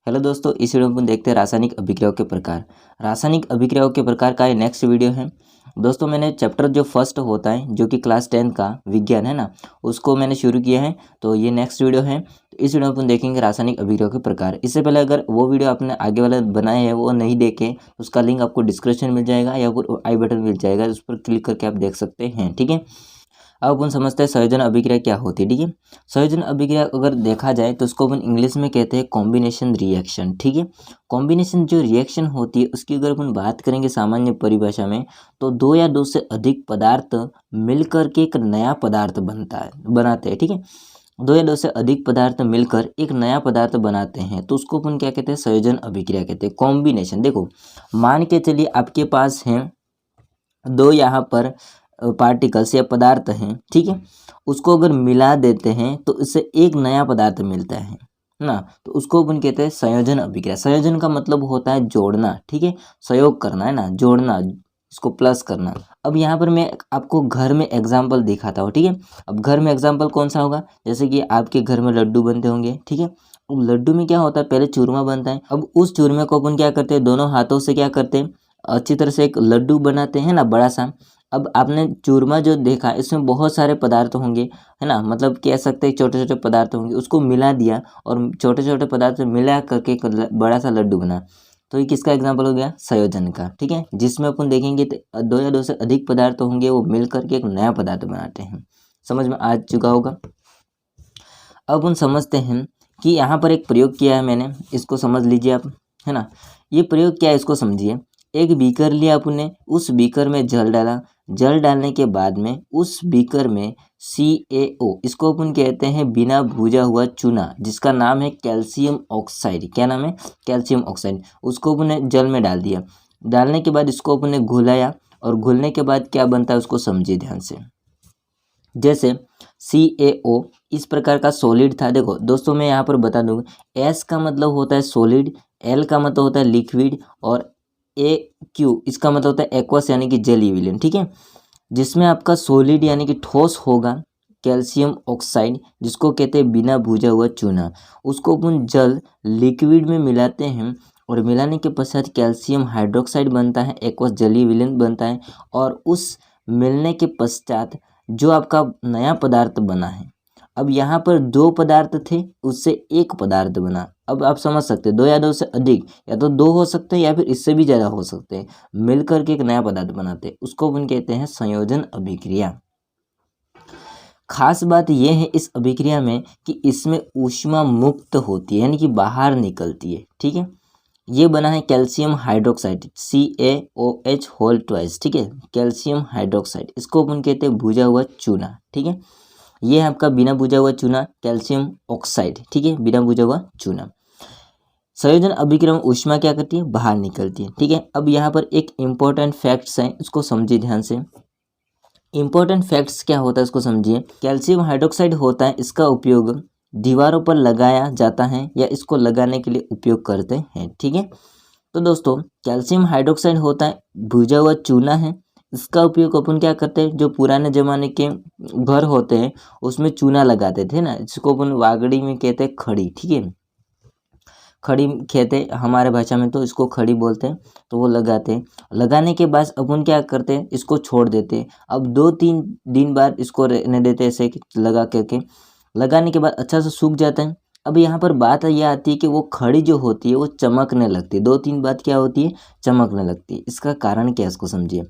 Hello दोस्तों, इस video में अपन देखते हैं रासायनिक अभिक्रियाओं के प्रकार। रासायनिक अभिक्रियाओं के प्रकार का ये नेक्स्ट वीडियो है। दोस्तों मैंने चैप्टर जो फर्स्ट होता है जो कि क्लास 10 का विज्ञान है ना, उसको मैंने शुरू किया है। तो ये नेक्स्ट वीडियो है। तो इस वीडियो में अपन देखेंगे रासायनिक अभिक्रियाओं के प्रकार। इससे पहले अगर वो वीडियो आपने आगे वाले बनाए हैं वो नहीं देखे तो उसका लिंक आपको डिस्क्रिप्शन मिल जाएगा या फिर आई बटन मिल जाएगा, उस पर क्लिक करके आप देख सकते हैं। ठीक है, अब अपन समझते हैं संयोजन अभिक्रिया क्या होती है। ठीक है, संयोजन अभिक्रिया अगर देखा जाए तो उसको अपन इंग्लिश में कहते हैं कॉम्बिनेशन रिएक्शन। ठीक है, कॉम्बिनेशन जो रिएक्शन होती है उसकी अगर अपन बात करेंगे सामान्य परिभाषा में, तो दो या दो से अधिक पदार्थ मिलकर के एक नया पदार्थ बनाते हैं। ठीक है, दो या दो से अधिक पदार्थ मिलकर एक नया पदार्थ बनाते हैं तो उसको अपन क्या कहते हैं, संयोजन अभिक्रिया कहते हैं। कॉम्बिनेशन देखो, मान के चलिए आपके पास है दो यहाँ पर पार्टिकल्स या पदार्थ हैं। ठीक है, उसको अगर मिला देते हैं तो इससे एक नया पदार्थ मिलता है ना, तो उसको अपन कहते हैं संयोजन अभिक्रिया। संयोजन का मतलब होता है जोड़ना। ठीक है, संयोग करना है ना, जोड़ना, इसको प्लस करना। अब यहाँ पर मैं आपको घर में एग्जाम्पल दिखाता हूँ। ठीक है, अब घर में एग्जाम्पल कौन सा होगा, जैसे कि आपके घर में लड्डू बनते होंगे। ठीक है, अब लड्डू में क्या होता है, पहले चूरमा बनता है। अब उस चूरमे को अपन क्या करते हैं, दोनों हाथों से क्या करते हैं, अच्छी तरह से एक लड्डू बनाते हैं ना, बड़ा सा। अब आपने चूरमा जो देखा इसमें बहुत सारे पदार्थ होंगे, है ना, मतलब कह सकते हैं छोटे छोटे पदार्थ होंगे, उसको मिला दिया और छोटे छोटे पदार्थ मिला करके एक बड़ा सा लड्डू बना। तो ये किसका एग्जाम्पल हो गया, संयोजन का। ठीक है, जिसमें अपन देखेंगे तो दो या दो से अधिक पदार्थ होंगे, वो मिल करके एक नया पदार्थ बनाते हैं। समझ में आ चुका होगा। अब अपन समझते हैं कि यहाँ पर एक प्रयोग किया है मैंने, इसको समझ लीजिए आप, है ना। ये प्रयोग क्या है इसको समझिए। एक बीकर लिया आपने, उस बीकर में जल डाला, जल डालने के बाद में उस बीकर में CaO, इसको अपन कहते हैं बिना भूजा हुआ चूना, जिसका नाम है कैल्शियम ऑक्साइड। क्या नाम है, कैल्शियम ऑक्साइड। उसको अपने जल में डाल दिया, डालने के बाद इसको अपने घुलाया, और घुलने के बाद क्या बनता है उसको समझिए ध्यान से। जैसे CaO इस प्रकार का सॉलिड था। देखो दोस्तों मैं यहाँ पर बता दूंगा, S का मतलब होता है सॉलिड, L का मतलब होता है लिक्विड, और AQ इसका मतलब होता है एक्वस यानी कि जलीय विलयन। ठीक है, जिसमें आपका सॉलिड यानी कि ठोस होगा कैल्शियम ऑक्साइड, जिसको कहते हैं बिना भूजा हुआ चूना। उसको अपन जल लिक्विड में मिलाते हैं, और मिलाने के पश्चात कैल्शियम हाइड्रोक्साइड बनता है, एक्वस जलीय विलयन बनता है। और उस मिलने के पश्चात जो आपका नया पदार्थ बना है, अब यहाँ पर दो पदार्थ थे, उससे एक पदार्थ बना। अब आप समझ सकते हैं, दो या दो से अधिक, या तो दो हो सकते हैं या फिर इससे भी ज़्यादा हो सकते हैं, मिलकर के एक नया पदार्थ बनाते हैं। उसको अपन कहते हैं संयोजन अभिक्रिया। खास बात यह है इस अभिक्रिया में कि इसमें ऊष्मा मुक्त होती है, यानी कि बाहर निकलती है। ठीक है, ये बना है calcium hydroxide, CaOH whole twice. ठीक है, कैल्शियम हाइड्रोक्साइड, इसको अपन कहते हैं भुजा हुआ चूना। ठीक है, ये है आपका बिना भुजा हुआ चूना कैल्शियम ऑक्साइड। ठीक है, बिना भुजा हुआ चूना। संयोजन अभिक्रिया में ऊष्मा क्या करती है, बाहर निकलती है। ठीक है, अब यहाँ पर एक इम्पोर्टेंट फैक्ट्स हैं, उसको समझिए ध्यान से। इम्पोर्टेंट फैक्ट्स क्या होता है उसको समझिए। कैल्शियम हाइड्रोक्साइड होता है, इसका उपयोग दीवारों पर लगाया जाता है या इसको लगाने के लिए उपयोग करते हैं। ठीक है, तो दोस्तों कैल्शियम हाइड्रोक्साइड होता है भुजा हुआ चूना है, इसका उपयोग अपन क्या करते हैं, जो पुराने ज़माने के घर होते हैं उसमें चूना लगाते थे ना, जिसको अपन वागड़ी में कहते हैं खड़ी। ठीक है, खड़ी कहते हमारे भाषा में, तो इसको खड़ी बोलते हैं। तो वो लगाते हैं, लगाने के बाद अपन क्या करते हैं, इसको छोड़ देते हैं। अब 2-3 दिन बाद इसको रहने देते हैं ऐसे लगा करके। लगाने के बाद अच्छा से सूख जाता है। अब यहाँ पर बात यह आती है कि वो खड़ी जो होती है वो चमकने लगती है, 2-3 बाद क्या होती है, चमकने लगती है। इसका कारण क्या है इसको समझिए।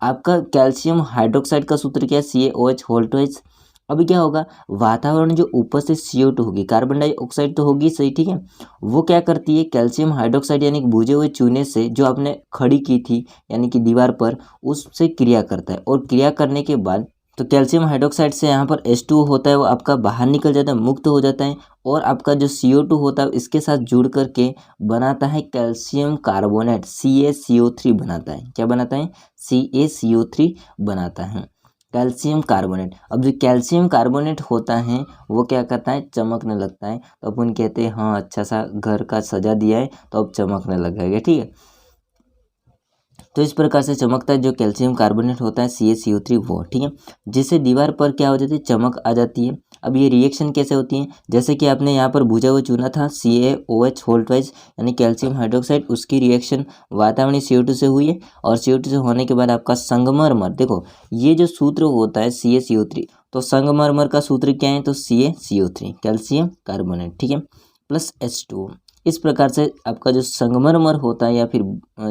आपका कैल्शियम हाइड्रोक्साइड का सूत्र क्या है, CaOH होल ट्वाइस। अभी क्या होगा, वातावरण जो ऊपर से CO2 होगी, कार्बन डाइऑक्साइड तो होगी सही। ठीक है, वो क्या करती है, कैल्शियम हाइड्रोक्साइड यानी कि भुजे हुए चूने से जो आपने खड़ी की थी यानी कि दीवार पर, उससे क्रिया करता है। और क्रिया करने के बाद तो कैल्शियम हाइड्रोक्साइड से यहाँ पर H2 होता है, वो आपका बाहर निकल जाता है, मुक्त हो जाता है। और आपका जो CO2 होता है इसके साथ जुड़ करके बनाता है कैल्शियम कार्बोनेट, CaCO3 बनाता है। क्या बनाता है, CaCO3 बनाता है, कैल्शियम कार्बोनेट। अब जो कैल्शियम कार्बोनेट होता है वो क्या करता है, चमकने लगता है। तो अपन कहते हैं हाँ अच्छा सा घर का सजा दिया है तो अब चमकने लगेगा। ठीक है, तो इस प्रकार से चमकता है जो कैल्शियम कार्बोनेट होता है CaCO3 वो। ठीक है, जिससे दीवार पर क्या हो जाती है, चमक आ जाती है। अब ये रिएक्शन कैसे होती है, जैसे कि आपने यहाँ पर भुजा हुआ चूना था CaOH होल ट्वाइस यानी कैल्शियम हाइड्रोक्साइड, उसकी रिएक्शन वातावरणीय CO2 से हुई है और CO2 से होने के बाद आपका संगमरमर, देखो ये जो सूत्र होता है CaCO3, तो संगमरमर का सूत्र क्या है, तो CaCO3 कैल्शियम कार्बोनेट, ठीक है, प्लस H2O। इस प्रकार से आपका जो संगमरमर होता है या फिर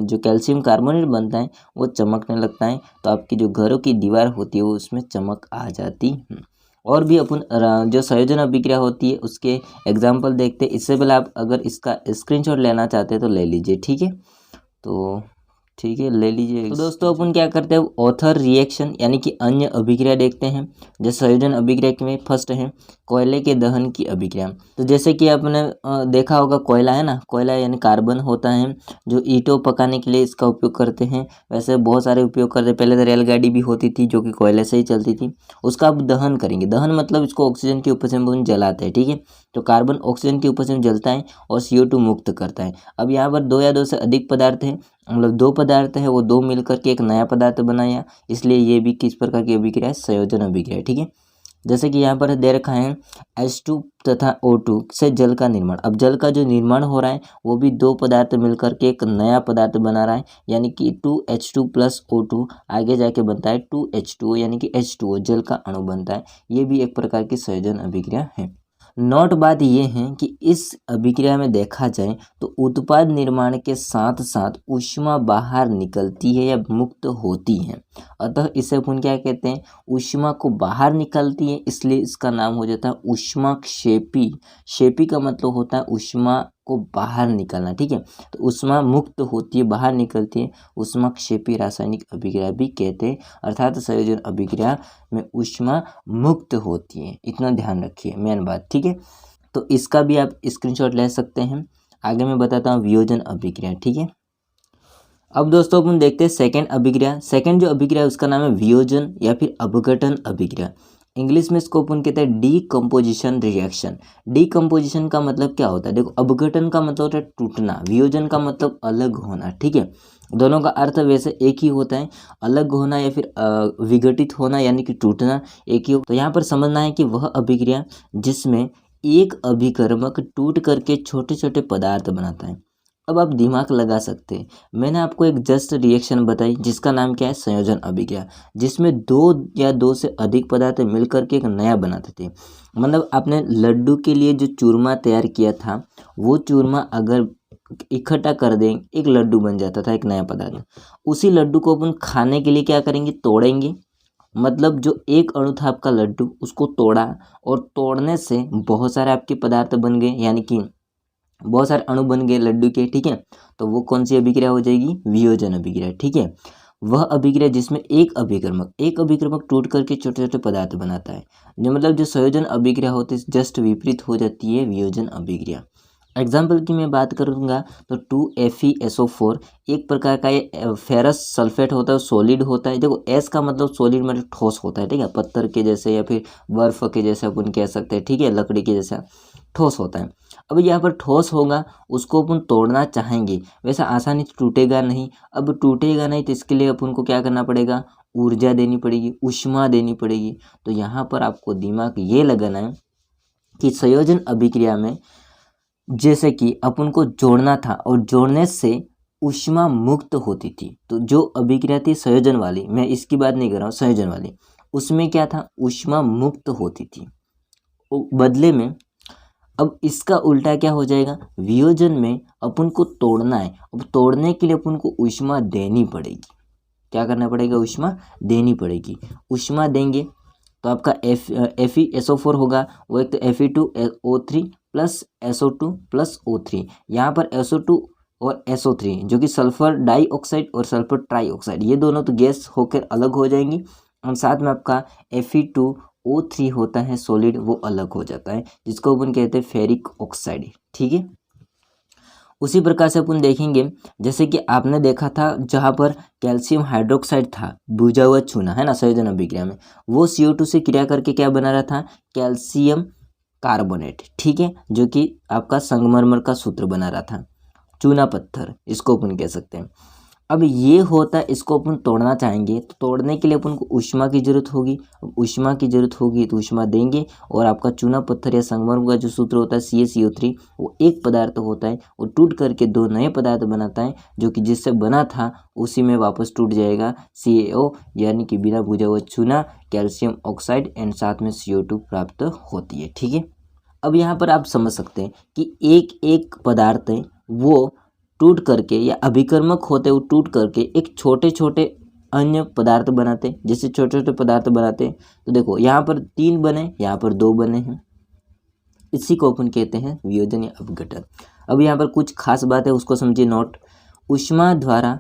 जो कैल्शियम कार्बोनेट बनता है वो चमकने लगता है, तो आपकी जो घरों की दीवार होती है वो उसमें चमक आ जाती है। और भी अपन जो संयोजन अभिक्रिया होती है उसके एग्जाम्पल देखते हैं। इससे पहले आप अगर इसका स्क्रीनशॉट लेना चाहते हैं तो ले लीजिए, ठीक है, तो ठीक है ले लीजिए। तो दोस्तों अपन क्या करते हैं, ऑथर रिएक्शन यानी कि अन्य अभिक्रिया देखते हैं। जैसे संयोजन अभिक्रिया में फर्स्ट है कोयले के दहन की अभिक्रिया। तो जैसे कि आपने देखा होगा कोयला है ना, कोयला यानी कार्बन होता है जो ईंटों पकाने के लिए इसका उपयोग करते हैं। वैसे बहुत सारे उपयोग करते हैं, पहले तो रेलगाड़ी भी होती थी जो कि कोयले से ही चलती थी, उसका अब दहन करेंगे। दहन मतलब इसको ऑक्सीजन के उपस्थिति में जलाते हैं, ठीक है, तो कार्बन ऑक्सीजन की उपस्थिति में जलता है और CO2 मुक्त करता है। अब यहाँ पर दो या दो से अधिक पदार्थ हैं, मतलब दो पदार्थ है वो दो मिलकर के एक नया पदार्थ बनाया, इसलिए ये भी किस प्रकार की अभिक्रिया है, संयोजन अभिक्रिया है, ठीक है। जैसे कि यहाँ पर दे रखा है H2 तथा O2 से जल का निर्माण। अब जल का जो निर्माण हो रहा है वो भी दो पदार्थ मिलकर के एक नया पदार्थ बना रहा है, यानी कि 2H2 प्लस O2 आगे जाके बनता है 2H2O यानी कि H2O जल का अणु बनता है। ये भी एक प्रकार की संयोजन अभिक्रिया है। नोट बात ये है कि इस अभिक्रिया में देखा जाए तो उत्पाद निर्माण के साथ साथ ऊष्मा बाहर निकलती है या मुक्त होती है, अतः इसे अपन क्या कहते हैं, ऊष्मा को बाहर निकलती है, इसलिए इसका नाम हो जाता है ऊष्माक्षेपी। क्षेपी का मतलब होता है ऊष्मा को बाहर निकलना, ठीक है, तो ऊष्मा मुक्त होती है, बाहर निकलती है, ऊष्माक्षेपी रासायनिक अभिक्रिया भी कहते हैं। अर्थात संयोजन अभिक्रिया में ऊष्मा मुक्त होती है, इतना ध्यान रखिए, मेन बात, ठीक है। तो इसका भी आप स्क्रीनशॉट ले सकते हैं। आगे मैं बताता हूँ वियोजन अभिक्रिया, ठीक है। अब दोस्तों अपन देखते हैं सेकंड अभिक्रिया। सेकंड जो अभिक्रिया है उसका नाम है वियोजन या फिर अपघटन अभिक्रिया। इंग्लिश में इसको अपन कहते हैं डीकम्पोजिशन रिएक्शन। डीकम्पोजिशन का मतलब क्या होता है, देखो अपघटन का मतलब होता है टूटना, वियोजन का मतलब अलग होना, ठीक है, दोनों का अर्थ वैसे एक ही होता है, अलग होना या फिर विघटित होना यानी कि टूटना एक ही हो। तो यहाँ पर समझना है कि वह अभिक्रिया जिसमें एक अभिकर्मक टूट करके छोटे छोटे पदार्थ बनाता है। अब आप दिमाग लगा सकते हैं, मैंने आपको एक जस्ट रिएक्शन बताई जिसका नाम क्या है, संयोजन अभिक्रिया, जिसमें दो या दो से अधिक पदार्थ मिलकर के एक नया बनाते थे। मतलब आपने लड्डू के लिए जो चूरमा तैयार किया था वो चूरमा अगर इकट्ठा कर दें एक लड्डू बन जाता था, एक नया पदार्थ। उसी लड्डू को अपन खाने के लिए क्या करेंगे, तोड़ेंगे, मतलब जो एक अणु था आपका लड्डू उसको तोड़ा और तोड़ने से बहुत सारे आपके पदार्थ बन गए, यानी कि बहुत सारे अणु बन गए लड्डू के, ठीक है, तो वो कौन सी अभिक्रिया हो जाएगी, वियोजन अभिक्रिया, ठीक है। वह अभिक्रिया जिसमें एक अभिकर्मक टूट करके छोटे छोटे पदार्थ बनाता है, जो मतलब जो संयोजन अभिक्रिया होती है जस्ट विपरीत हो जाती है वियोजन अभिक्रिया। एग्जाम्पल की मैं बात करूंगा तो 2FeSO4 एक प्रकार का ये फेरस सल्फेट होता है, सॉलिड होता है। देखो S का मतलब सॉलिड मतलब ठोस होता है, ठीक है, पत्थर के जैसे या फिर बर्फ के जैसे अपन कह सकते हैं, ठीक है, लकड़ी के जैसा ठोस होता है। अब यहाँ पर ठोस होगा, उसको अपन तोड़ना चाहेंगे, वैसा आसानी से टूटेगा नहीं। अब टूटेगा नहीं तो इसके लिए अपन को क्या करना पड़ेगा, ऊर्जा देनी पड़ेगी, ऊष्मा देनी पड़ेगी। तो यहाँ पर आपको दिमाग ये लगाना है कि संयोजन अभिक्रिया में जैसे कि अपन को जोड़ना था और जोड़ने से ऊष्मा मुक्त होती थी, तो जो अभिक्रिया थी संयोजन वाली, मैं इसकी बात नहीं कर रहा हूँ, संयोजन वाली, उसमें क्या था, ऊष्मा मुक्त होती थी। बदले में अब इसका उल्टा क्या हो जाएगा, वियोजन में अपन को तोड़ना है, अब तोड़ने के लिए अपन को ऊष्मा देनी पड़ेगी। क्या करना पड़ेगा, ऊष्मा देनी पड़ेगी। ऊष्मा देंगे तो आपका FeSO4 होगा, वो एक तो Fe2O3 plus SO2 plus O3। यहाँ पर SO2 और SO3 जो कि सल्फर डाइऑक्साइड और सल्फर ट्राइऑक्साइड, ये दोनों तो गैस होकर अलग हो जाएंगी, और साथ में आपका Fe2O3 होता है सॉलिड, वो अलग हो जाता है, जिसको अपन कहते हैं फेरिक ऑक्साइड, ठीक है। उसी प्रकार से अपन देखेंगे जैसे कि आपने देखा था जहाँ पर कैल्शियम हाइड्रोक्साइड था, बुझा हुआ चूना है ना, संयोजन अभिक्रिया में वो CO2 से क्रिया करके क्या बना रहा था, कैल्शियम कार्बोनेट, ठीक है, जो कि आपका संगमरमर का सूत्र बना रहा था, चूना पत्थर इसको अपन कह सकते हैं। अब ये होता है, इसको अपन तोड़ना चाहेंगे तो तोड़ने के लिए अपन को ऊष्मा की जरूरत होगी। अब ऊष्मा की जरूरत होगी तो ऊष्मा देंगे, और आपका चूना पत्थर या संगमरमर का जो सूत्र होता है CaCO3, वो एक पदार्थ होता है, वो टूट करके दो नए पदार्थ बनाता है, जो कि जिससे बना था उसी में वापस टूट जाएगा CaO, यानी कि बिना बुझा हुआ चूना, कैल्शियम ऑक्साइड एंड साथ में CO2 प्राप्त होती है। ठीक है, अब यहाँ पर आप समझ सकते हैं कि एक एक पदार्थ है वो टूट करके या अभिकर्मक होते वो टूट करके एक छोटे छोटे अन्य पदार्थ बनाते हैं। जैसे छोटे छोटे पदार्थ बनाते हैं तो देखो यहाँ पर 3 बने, यहाँ पर 2 बने हैं, इसी को अपन कहते हैं वियोजन या अपघटन। अब यहाँ पर कुछ खास बात है, उसको समझिए नोट। ऊष्मा द्वारा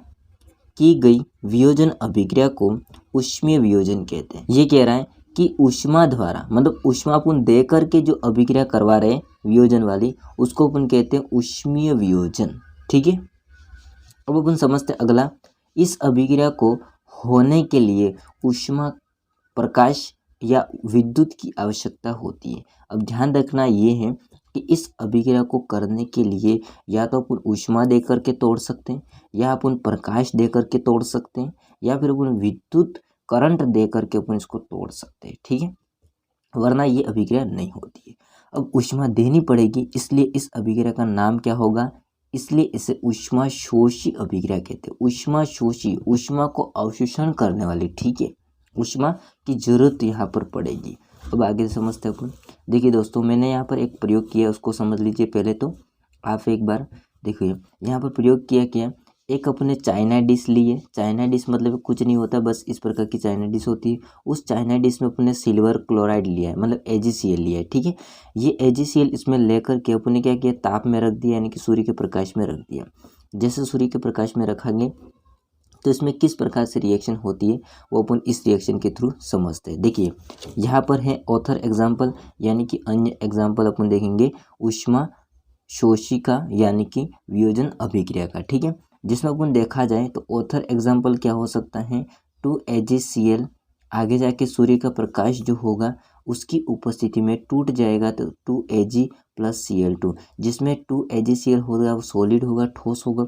की गई वियोजन अभिक्रिया को ऊष्मीय वियोजन कहते हैं। ये कह रहा है कि ऊष्मा द्वारा मतलब ऊष्मा अपन दे करके जो अभिक्रिया करवा रहे हैं वियोजन वाली, उसको अपन कहते हैं ऊष्मीय वियोजन। ठीक है, अब अपन समझते हैं अगला। इस अभिक्रिया को होने के लिए ऊष्मा, प्रकाश या विद्युत की आवश्यकता होती है। अब ध्यान रखना ये है कि इस अभिक्रिया को करने के लिए या तो अपन ऊष्मा दे करके तोड़ सकते हैं, या अपन प्रकाश दे करके तोड़ सकते हैं, या फिर अपन विद्युत करंट दे करके अपन इसको तोड़ सकते हैं। ठीक है, वरना ये अभिक्रिया नहीं होती है। अब ऊष्मा देनी पड़ेगी, इसलिए इस अभिक्रिया का नाम क्या होगा, इसलिए इसे ऊष्मा शोषी अभिक्रिया कहते हैं। ऊष्मा शोषी, ऊष्मा को अवशोषण करने वाली। ठीक है, ऊष्मा की जरूरत यहाँ पर पड़ेगी। अब आगे समझते हैं अपन। देखिए दोस्तों, मैंने यहाँ पर एक प्रयोग किया, उसको समझ लीजिए पहले तो आप एक बार देखिए। यहाँ पर प्रयोग किया क्या, एक अपने चाइना डिश ली है। चाइना डिश मतलब कुछ नहीं होता, बस इस प्रकार की चाइना डिश होती है। उस चाइना डिश में अपने सिल्वर क्लोराइड लिया है, मतलब AgCl लिया है। ठीक है, ये AgCl इसमें लेकर के अपने क्या किया, ताप में रख दिया, यानी कि सूर्य के प्रकाश में रख दिया। जैसे सूर्य के प्रकाश में रखेंगे तो इसमें किस प्रकार से रिएक्शन होती है वो अपन इस रिएक्शन के थ्रू समझते हैं। देखिए यहाँ पर है ऑथर एग्जाम्पल, यानी कि अन्य एग्जाम्पल अपन देखेंगे ऊष्मा शोषी का, यानी कि वियोजन अभिक्रिया का। ठीक है, जिसमें अपन देखा जाए तो ऑथर एग्जाम्पल क्या हो सकता है, 2AgCl आगे जाके सूर्य का प्रकाश जो होगा उसकी उपस्थिति में टूट जाएगा तो 2Ag + Cl2, जिसमें 2AgCl होगा वो सॉलिड होगा, ठोस होगा,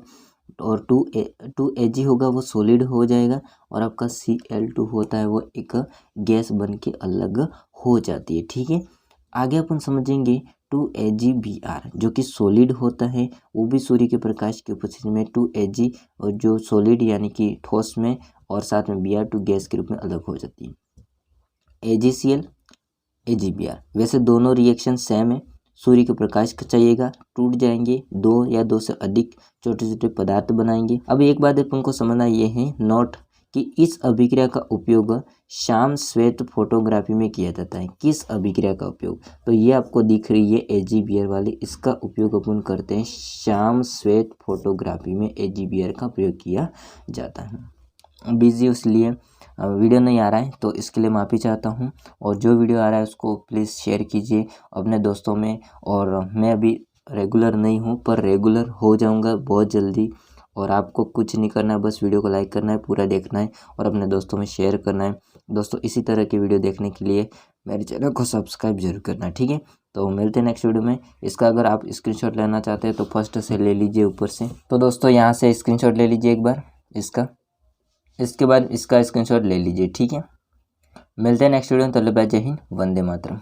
और 2Ag होगा वो सॉलिड हो जाएगा, और आपका Cl2 होता है वो एक गैस बन के अलग हो जाती है। ठीक है, आगे अपन समझेंगे 2AgBr जो कि सॉलिड होता है, वो भी सूर्य के प्रकाश की उपस्थिति में 2Ag और जो सॉलिड यानी कि ठोस में, और साथ में Br2 गैस के रूप में अलग हो जाती है। AgCl AgBr, वैसे दोनों रिएक्शन सेम है, सूर्य के प्रकाश चाहिएगा, टूट जाएंगे, 2 या 2 से अधिक छोटे छोटे पदार्थ बनाएंगे। अब एक बात अपन को समझना ये है नोट कि इस अभिक्रिया का उपयोग शाम श्वेत फोटोग्राफी में किया जाता है। किस अभिक्रिया का उपयोग, तो ये आपको दिख रही है AgBr वाली, इसका उपयोग अपन करते हैं शाम श्वेत फोटोग्राफी में। AgBr का प्रयोग किया जाता है। बिजी इसलिए वीडियो नहीं आ रहा है तो इसके लिए माफ़ी चाहता हूँ, और जो वीडियो आ रहा है उसको प्लीज़ शेयर कीजिए अपने दोस्तों में। और मैं अभी रेगुलर नहीं हूँ, पर रेगुलर हो जाऊँगा बहुत जल्दी। और आपको कुछ नहीं करना है, बस वीडियो को लाइक करना है, पूरा देखना है और अपने दोस्तों में शेयर करना है। दोस्तों इसी तरह की वीडियो देखने के लिए मेरे चैनल को सब्सक्राइब जरूर करना है। ठीक है, तो मिलते हैं नेक्स्ट वीडियो में। इसका अगर आप स्क्रीनशॉट लेना चाहते हैं तो फर्स्ट से ले लीजिए ऊपर से। तो दोस्तों यहाँ से स्क्रीनशॉट ले लीजिए एक बार इसका, इसके बाद इसका स्क्रीनशॉट ले लीजिए। ठीक है, मिलते हैं नेक्स्ट वीडियो में। तब तक जय हिंद, वंदे मातरम।